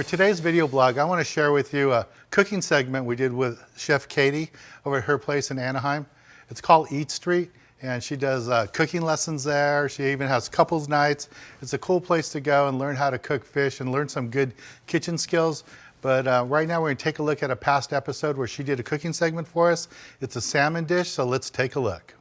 For today's video blog, I want to share with you a cooking segment we did with Chef Katie over at her place in Anaheim. It's called Eat Street, and she does cooking lessons there. She even has couples nights. It's a cool place to go and learn how to cook fish and learn some good kitchen skills. But right now we're going to take a look at a past episode where she did a cooking segment for us. It's a salmon dish, so let's take a look.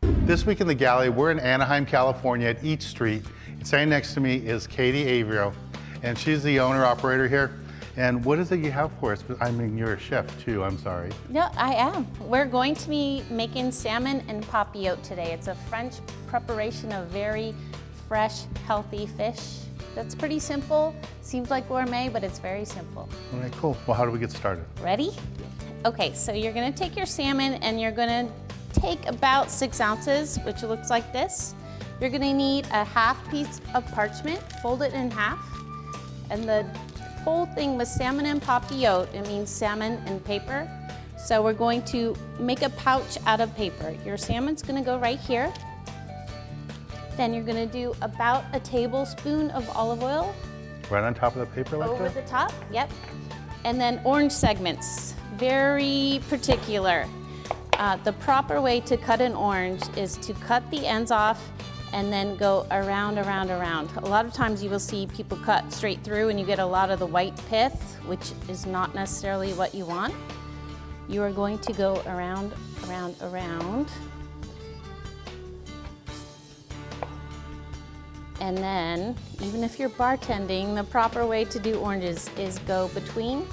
This week in the galley, we're in Anaheim, California at Eat Street. Standing next to me is Katie Avrio, and she's the owner-operator here. And what is it you have for us? I mean, you're a chef too, I'm sorry. Yeah, I am. We're going to be making salmon and papillote today. It's a French preparation of very fresh, healthy fish. That's pretty simple. Seems like gourmet, but it's very simple. All right, cool. Well, how do we get started? Ready? Okay, so you're gonna take your salmon and you're gonna take about 6 ounces, which looks like this. You're gonna need a half piece of parchment, fold it in half. And the whole thing with salmon and papillote, it means salmon and paper. So we're going to make a pouch out of paper. Your salmon's gonna go right here. Then you're gonna do about a tablespoon of olive oil. Right on top of the paper like that? Over the top, yep. And then orange segments, very particular. The proper way to cut an orange is to cut the ends off and then go around, around, around. A lot of times you will see people cut straight through and you get a lot of the white pith, which is not necessarily what you want. You are going to go around, around, around. And then, even if you're bartending, the proper way to do oranges is go between.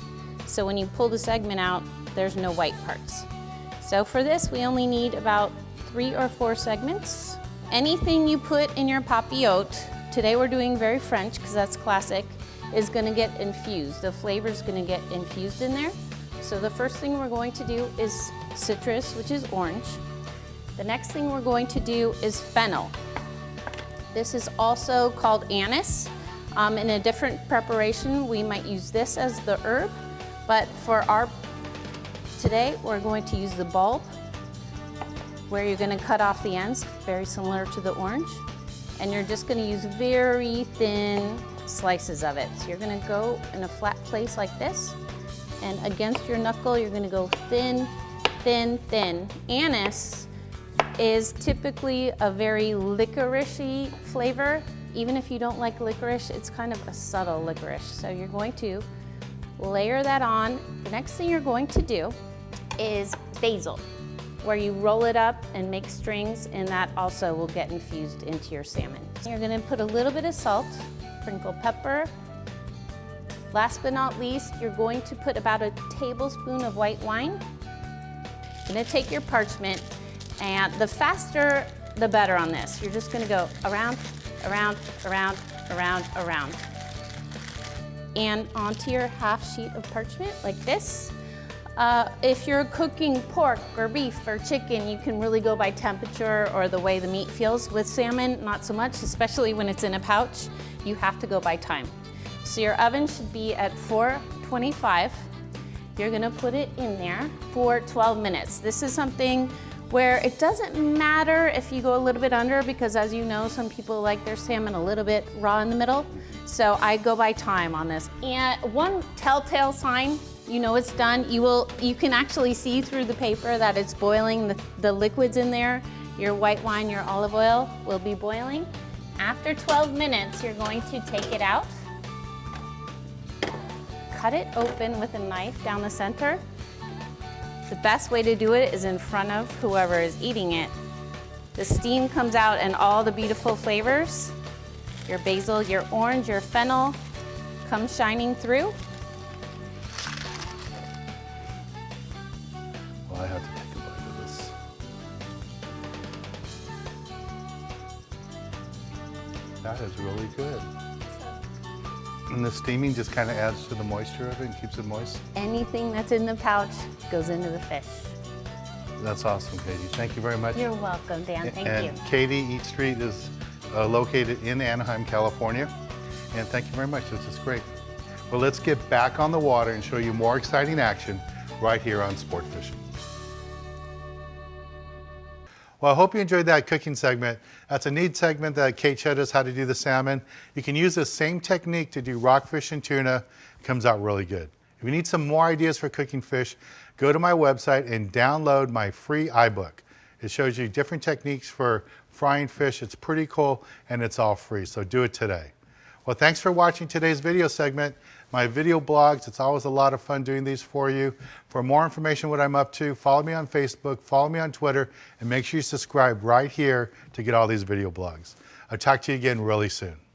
So when you pull the segment out, there's no white parts. So for this, we only need about 3 or 4 segments. Anything you put in your papillote, today we're doing very French because that's classic, is gonna get infused. The flavor's gonna get infused in there. So the first thing we're going to do is citrus, which is orange. The next thing we're going to do is fennel. This is also called anise. In a different preparation, we might use this as the herb, but for today, we're going to use the bulb, where you're gonna cut off the ends, very similar to the orange. And you're just gonna use very thin slices of it. So you're gonna go in a flat place like this, and against your knuckle, you're gonna go thin, thin, thin. Anise is typically a very licorice-y flavor. Even if you don't like licorice, it's kind of a subtle licorice. So you're going to layer that on. The next thing you're going to do is basil, where you roll it up and make strings, and that also will get infused into your salmon. You're gonna put a little bit of salt, sprinkle pepper. Last but not least, you're going to put about a tablespoon of white wine. You're gonna take your parchment, and the faster, the better on this. You're just gonna go around, around, around, around, around. And onto your half sheet of parchment like this. If you're cooking pork or beef or chicken, you can really go by temperature or the way the meat feels. With salmon, not so much, especially when it's in a pouch. You have to go by time. So your oven should be at 425. You're gonna put it in there for 12 minutes. This is something where it doesn't matter if you go a little bit under, because as you know, some people like their salmon a little bit raw in the middle. So I go by time on this. And one telltale sign, you know it's done. You can actually see through the paper that it's boiling, the liquids in there. Your white wine, your olive oil will be boiling. After 12 minutes, you're going to take it out, cut it open with a knife down the center. The best way to do it is in front of whoever is eating it. The steam comes out and all the beautiful flavors, your basil, your orange, your fennel, come shining through. Well, I have to take a bite of this. That is really good. And the steaming just kind of adds to the moisture of it and keeps it moist. Anything that's in the pouch goes into the fish. That's awesome, Katie. Thank you very much. You're welcome, Dan. Thank you. And Katie Eat Street is located in Anaheim, California. And thank you very much. This is great. Well, let's get back on the water and show you more exciting action right here on Sport Fishing. Well, I hope you enjoyed that cooking segment. That's a neat segment that Kate showed us how to do the salmon. You can use the same technique to do rockfish and tuna. It comes out really good. If you need some more ideas for cooking fish, go to my website and download my free iBook. It shows you different techniques for frying fish. It's pretty cool and it's all free, so do it today. Well, thanks for watching today's video segment. My video blogs, it's always a lot of fun doing these for you. For more information what I'm up to, follow me on Facebook, follow me on Twitter, and make sure you subscribe right here to get all these video blogs. I'll talk to you again really soon.